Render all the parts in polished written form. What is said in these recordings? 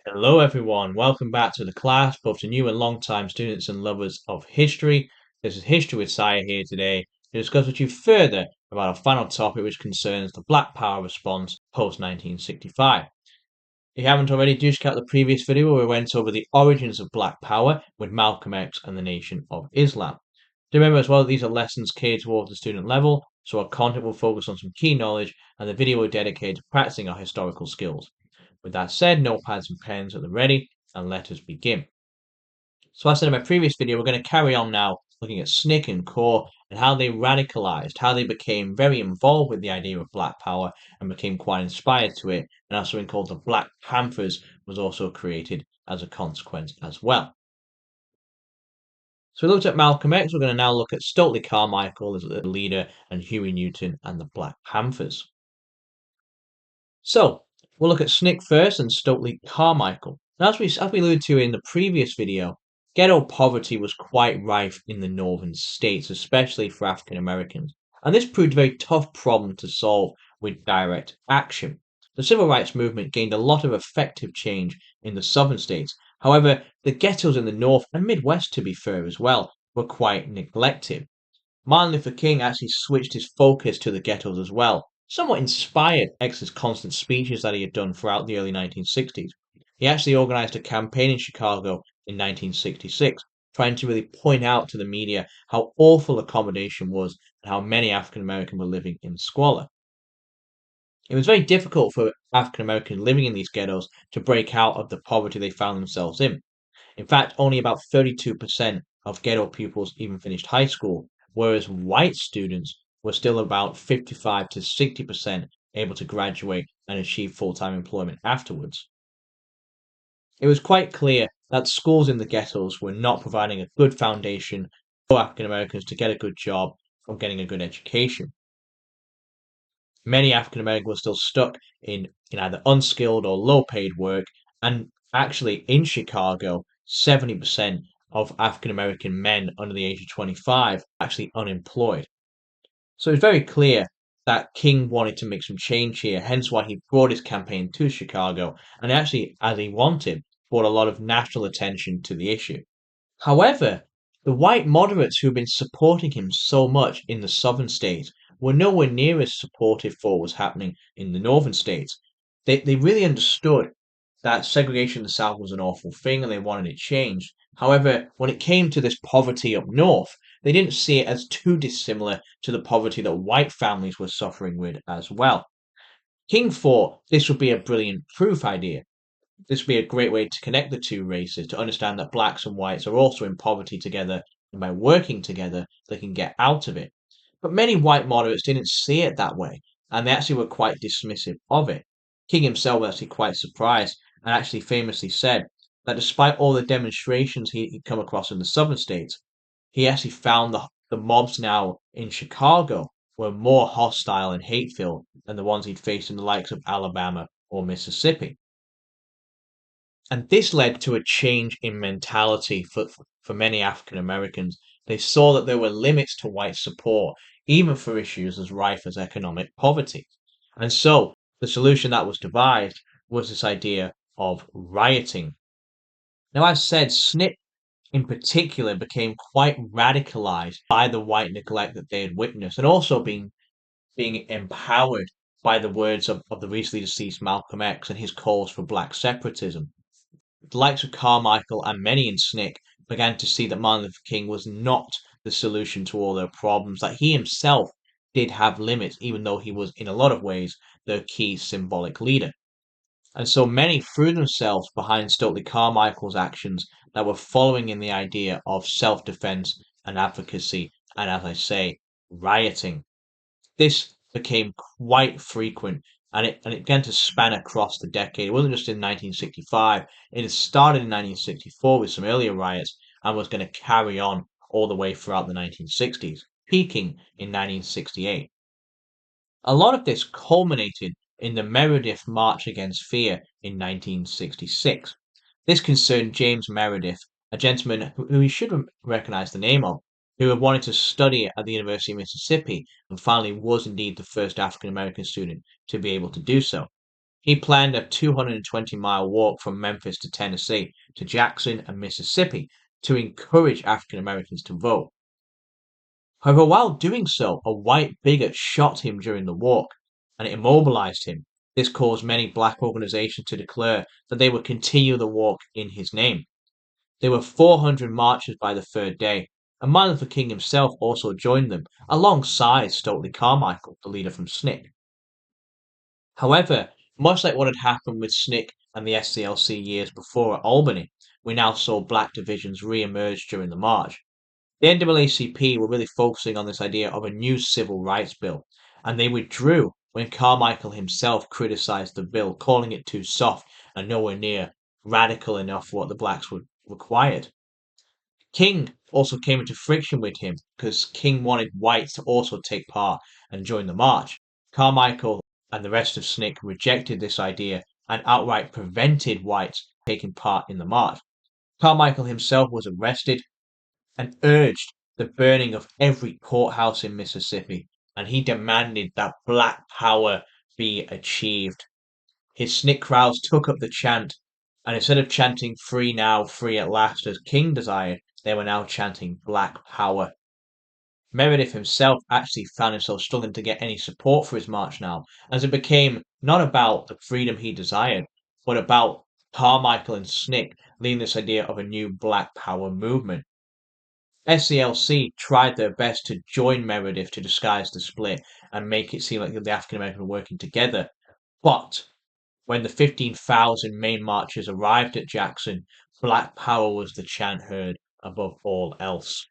Hello everyone, welcome back to the class, both to new and long-time students and lovers of history. This is History with Sire here today to discuss with you further about our final topic, which concerns the Black Power response post-1965. If you haven't already, do check out the previous video where we went over the origins of Black Power with Malcolm X and the Nation of Islam. Do remember as well that these are lessons catered towards the student level, so our content will focus on some key knowledge and the video will dedicate to practicing our historical skills. With that said, notepads and pens at the ready, and let us begin. So as I said in my previous video, we're going to carry on now looking at SNCC and CORE and how they radicalized, how they became very involved with the idea of Black Power and became quite inspired to it, and also something called the Black Panthers was also created as a consequence as well. So we looked at Malcolm X, we're going to now look at Stokely Carmichael as the leader and Huey Newton and the Black Panthers. So we'll look at SNCC first and Stokely Carmichael. Now, as we alluded to in the previous video, ghetto poverty was quite rife in the northern states, especially for African Americans, and this proved a very tough problem to solve with direct action. The civil rights movement gained a lot of effective change in the southern states. However, the ghettos in the north and Midwest, to be fair as well, were quite neglected. Martin Luther King actually switched his focus to the ghettos as well, somewhat inspired X's constant speeches that he had done throughout the early 1960s. He actually organized a campaign in Chicago in 1966, trying to really point out to the media how awful accommodation was and how many African Americans were living in squalor. It was very difficult for African Americans living in these ghettos to break out of the poverty they found themselves in. In fact, only about 32% of ghetto pupils even finished high school, whereas white students were still about 55 to 60% able to graduate and achieve full-time employment afterwards. It was quite clear that schools in the ghettos were not providing a good foundation for African Americans to get a good job or getting a good education. Many African Americans were still stuck in either unskilled or low paid work, and actually in Chicago, 70% of African American men under the age of 25 are actually unemployed. So it's very clear that King wanted to make some change here, hence why he brought his campaign to Chicago, and actually, as he wanted, brought a lot of national attention to the issue. However, the white moderates who had been supporting him so much in the southern states were nowhere near as supportive for what was happening in the northern states. They really understood that segregation in the South was an awful thing and they wanted it changed. However, when it came to this poverty up north, they didn't see it as too dissimilar to the poverty that white families were suffering with as well. King thought this would be a brilliant proof idea. This would be a great way to connect the two races, to understand that blacks and whites are also in poverty together, and by working together, they can get out of it. But many white moderates didn't see it that way, and they actually were quite dismissive of it. King himself was actually quite surprised, and actually famously said that despite all the demonstrations he'd come across in the southern states, he actually found the mobs now in Chicago were more hostile and hate-filled than the ones he'd faced in the likes of Alabama or Mississippi. And this led to a change in mentality for many African Americans. They saw that there were limits to white support, even for issues as rife as economic poverty. And so the solution that was devised was this idea of rioting. Now, as said, SNCC in particular became quite radicalized by the white neglect that they had witnessed and also being empowered by the words of the recently deceased Malcolm X and his calls for black separatism. The likes of Carmichael and many in SNCC began to see that Martin Luther King was not the solution to all their problems, that he himself did have limits, even though he was in a lot of ways their key symbolic leader. And so many threw themselves behind Stokely Carmichael's actions that were following in the idea of self-defense and advocacy, and as I say, rioting. This became quite frequent and it began to span across the decade. It wasn't just in 1965, it had started in 1964 with some earlier riots and was going to carry on all the way throughout the 1960s, peaking in 1968. A lot of this culminated in the Meredith March Against Fear in 1966. This concerned James Meredith, a gentleman who you should recognize the name of, who had wanted to study at the University of Mississippi and finally was indeed the first African American student to be able to do so. He planned a 220-mile walk from Memphis to Tennessee to Jackson and Mississippi to encourage African Americans to vote. However, while doing so, a white bigot shot him during the walk, and it immobilized him. This caused many black organizations to declare that they would continue the walk in his name. There were 400 marchers by the third day, and Martin Luther King himself also joined them, alongside Stokely Carmichael, the leader from SNCC. However, much like what had happened with SNCC and the SCLC years before at Albany, we now saw black divisions re-emerge during the march. The NAACP were really focusing on this idea of a new civil rights bill, and they withdrew when Carmichael himself criticized the bill, calling it too soft and nowhere near radical enough for what the blacks would required. King also came into friction with him because King wanted whites to also take part and join the march. Carmichael and the rest of SNCC rejected this idea and outright prevented whites taking part in the march. Carmichael himself was arrested and urged the burning of every courthouse in Mississippi, and he demanded that black power be achieved. His SNCC crowds took up the chant, and instead of chanting free now, free at last as King desired, they were now chanting black power. Meredith himself actually found himself struggling to get any support for his march now, as it became not about the freedom he desired, but about Carmichael and SNCC leading this idea of a new black power movement. SCLC tried their best to join Meredith to disguise the split and make it seem like the African Americans were working together, but when the 15,000 main marchers arrived at Jackson, Black Power was the chant heard above all else.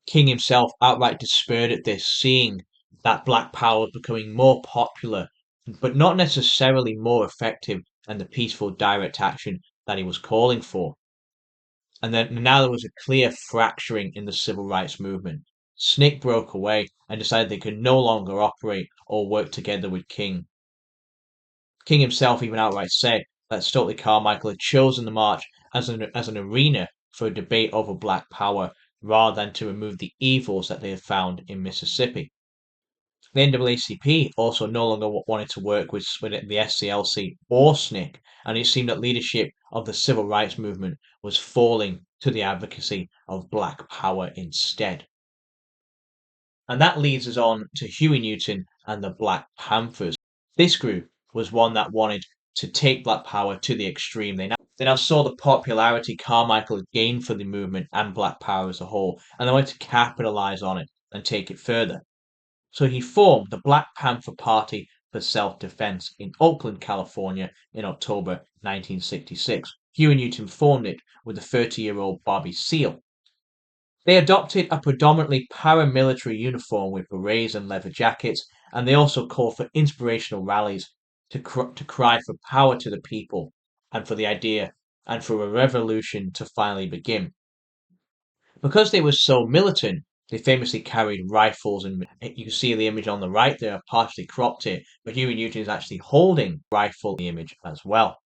King himself outright despaired at this, seeing that Black Power was becoming more popular, but not necessarily more effective than the peaceful direct action that he was calling for. And then now there was a clear fracturing in the civil rights movement. SNCC broke away and decided they could no longer operate or work together with King. King himself even outright said that Stokely Carmichael had chosen the march as an arena for a debate over black power rather than to remove the evils that they had found in Mississippi. The NAACP also no longer wanted to work with the SCLC or SNCC, and it seemed that leadership of the civil rights movement was falling to the advocacy of black power instead. And that leads us on to Huey Newton and the Black Panthers. This group was one that wanted to take black power to the extreme. They now saw the popularity Carmichael had gained for the movement and black power as a whole, and they wanted to capitalize on it and take it further. So he formed the Black Panther Party for Self-Defense in Oakland, California in October 1966. Huey Newton formed it with the 30-year-old Bobby Seale. They adopted a predominantly paramilitary uniform with berets and leather jackets, and they also called for inspirational rallies to cry for power to the people and for the idea and for a revolution to finally begin. Because they were so militant, they famously carried rifles, and you can see the image on the right there, partially cropped here, but Huey Newton is actually holding a rifle in the image as well.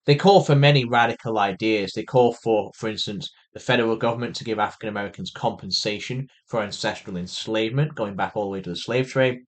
They call for many radical ideas. They call for instance, the federal government to give African Americans compensation for ancestral enslavement, going back all the way to the slave trade.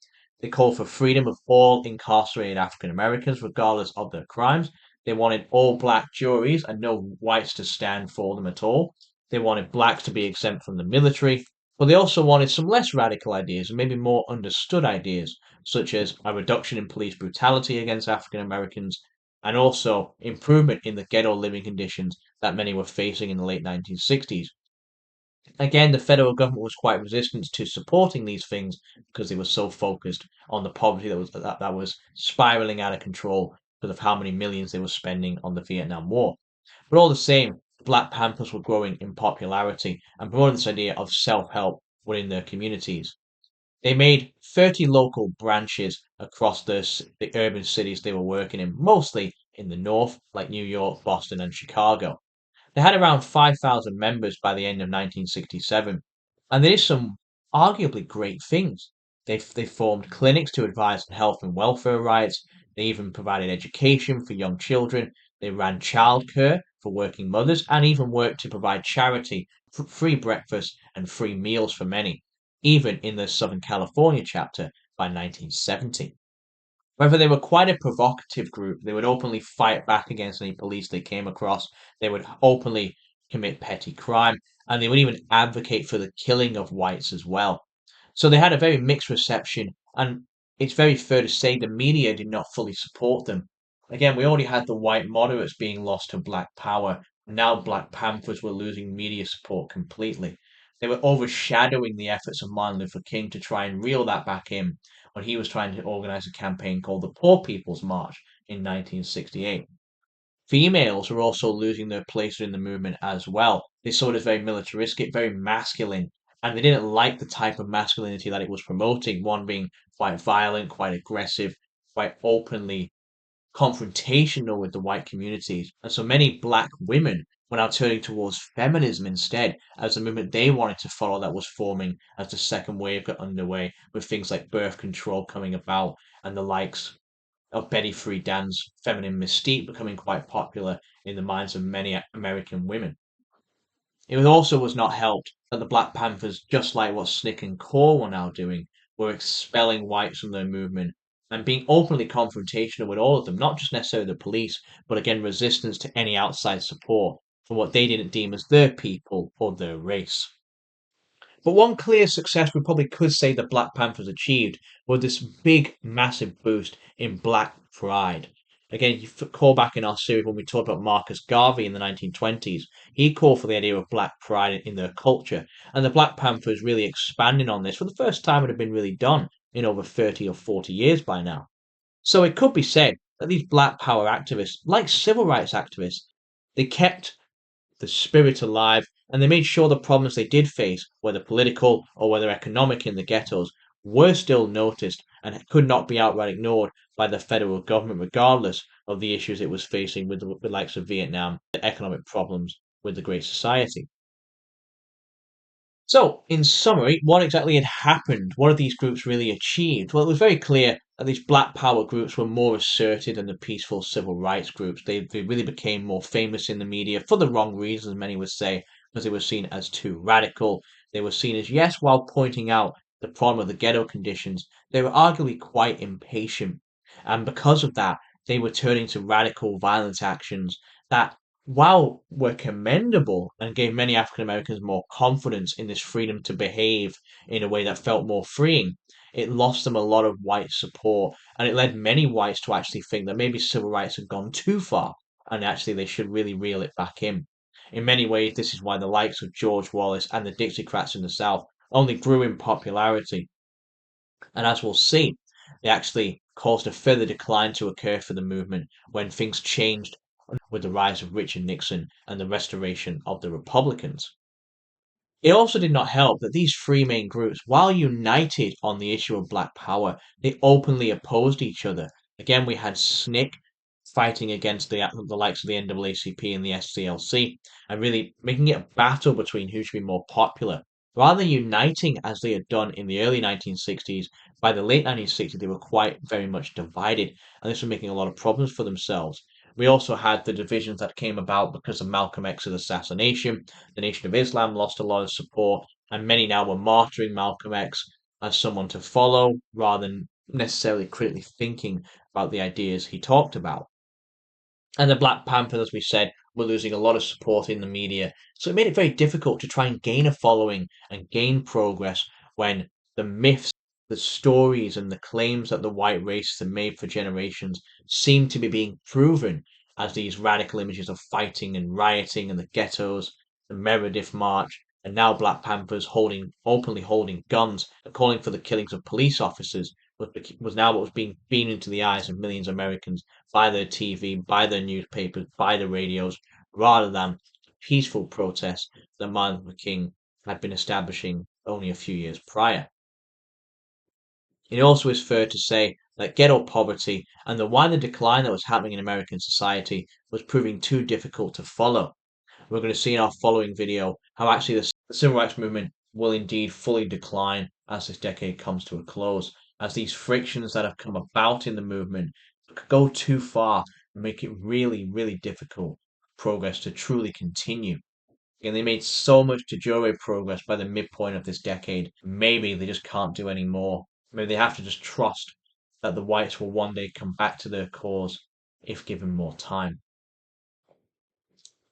They call for freedom of all incarcerated African Americans, regardless of their crimes. They wanted all black juries and no whites to stand for them at all. They wanted blacks to be exempt from the military, but they also wanted some less radical ideas and maybe more understood ideas, such as a reduction in police brutality against African Americans and also improvement in the ghetto living conditions that many were facing in the late 1960s. Again, the federal government was quite resistant to supporting these things because they were so focused on the poverty that was spiraling out of control because of how many millions they were spending on the Vietnam War. But all the same, the Black Panthers were growing in popularity and promoting this idea of self-help within their communities. They made 30 local branches across the urban cities they were working in, mostly in the north, like New York, Boston, and Chicago. They had around 5,000 members by the end of 1967, and they did some arguably great things. They formed clinics to advise on health and welfare rights. They even provided education for young children. They ran childcare for working mothers and even worked to provide charity, free breakfast, and free meals for many, even in the Southern California chapter by 1970. Whether they were quite a provocative group, they would openly fight back against any police they came across, they would openly commit petty crime, and they would even advocate for the killing of whites as well. So they had a very mixed reception, and it's very fair to say the media did not fully support them. Again, we already had the white moderates being lost to black power. Now Black Panthers were losing media support completely. They were overshadowing the efforts of Martin Luther King to try and reel that back in when he was trying to organize a campaign called the Poor People's March in 1968. Females were also losing their place in the movement as well. They saw it as very militaristic, very masculine, and they didn't like the type of masculinity that it was promoting, one being quite violent, quite aggressive, quite openly confrontational with the white communities. And so many black women were now turning towards feminism instead as the movement they wanted to follow that was forming as the second wave got underway, with things like birth control coming about and the likes of Betty Friedan's feminine mystique becoming quite popular in the minds of many American women. It also was not helped that the Black Panthers, just like what Snick and Core were now doing, were expelling whites from their movement and being openly confrontational with all of them, not just necessarily the police, but again resistance to any outside support for what they didn't deem as their people or their race. But one clear success we probably could say the Black Panthers achieved was this big, massive boost in black pride. Again, you call back in our series when we talked about Marcus Garvey in the 1920s, he called for the idea of black pride in their culture, and the Black Panthers really expanding on this for the first time it had been really done in over 30 or 40 years by now. So it could be said that these black power activists, like civil rights activists, they kept the spirit alive, and they made sure the problems they did face, whether political or whether economic in the ghettos, were still noticed and could not be outright ignored by the federal government, regardless of the issues it was facing with the likes of Vietnam, the economic problems with the Great Society. So, in summary, what exactly had happened? What had these groups really achieved? Well, it was very clear that these black power groups were more asserted than the peaceful civil rights groups. They really became more famous in the media for the wrong reasons, many would say, because they were seen as too radical. They were seen as, yes, while pointing out the problem of the ghetto conditions, they were arguably quite impatient. And because of that, they were turning to radical violence actions that while were commendable and gave many African Americans more confidence in this freedom to behave in a way that felt more freeing, it lost them a lot of white support, and it led many whites to actually think that maybe civil rights had gone too far, and actually they should really reel it back in. In many ways, this is why the likes of George Wallace and the Dixiecrats in the South only grew in popularity, and as we'll see, they actually caused a further decline to occur for the movement when things changed with the rise of Richard Nixon and the restoration of the Republicans. It also did not help that these three main groups, while united on the issue of black power, they openly opposed each other. Again, we had SNCC fighting against the likes of the NAACP and the SCLC, and really making it a battle between who should be more popular. Rather than uniting as they had done in the early 1960s, by the late 1960s they were quite very much divided, and this was making a lot of problems for themselves. We also had the divisions that came about because of Malcolm X's assassination. The Nation of Islam lost a lot of support, and many now were martyring Malcolm X as someone to follow rather than necessarily critically thinking about the ideas he talked about. And the Black Panthers, as we said, were losing a lot of support in the media. So it made it very difficult to try and gain a following and gain progress when the myths, the stories, and the claims that the white race had made for generations seemed to be being proven as these radical images of fighting and rioting in the ghettos, the Meredith March, and now Black Panthers openly holding guns and calling for the killings of police officers was now what was being beamed into the eyes of millions of Americans by their TV, by their newspapers, by the radios, rather than peaceful protests that Martin Luther King had been establishing only a few years prior. It also is fair to say that ghetto poverty and the wider decline that was happening in American society was proving too difficult to follow. We're going to see in our following video how actually the civil rights movement will indeed fully decline as this decade comes to a close, as these frictions that have come about in the movement go too far and make it really, really difficult progress to truly continue. And they made so much de jure progress by the midpoint of this decade. Maybe they just can't do any more. Maybe they have to just trust that the whites will one day come back to their cause if given more time.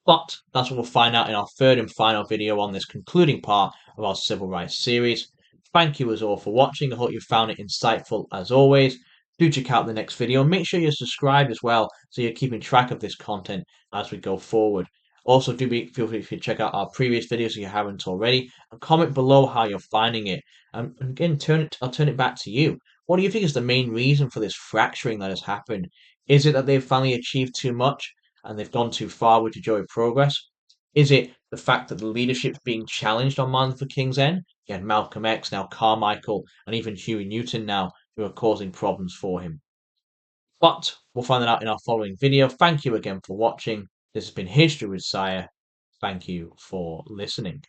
But that's what we'll find out in our third and final video on this concluding part of our civil rights series. Thank you as all for watching. I hope you found it insightful as always. Do check out the next video and make sure you're subscribed as well so you're keeping track of this content as we go forward. Also, feel free to check out our previous videos if you haven't already and comment below how you're finding it. And again, I'll turn it back to you. What do you think is the main reason for this fracturing that has happened? Is it that they've finally achieved too much and they've gone too far with Joey Progress? Is it the fact that the leadership's being challenged on Martin Luther King's end? You had Malcolm X, now Carmichael, and even Huey Newton now, who are causing problems for him. But we'll find that out in our following video. Thank you again for watching. This has been History with Sire. Thank you for listening.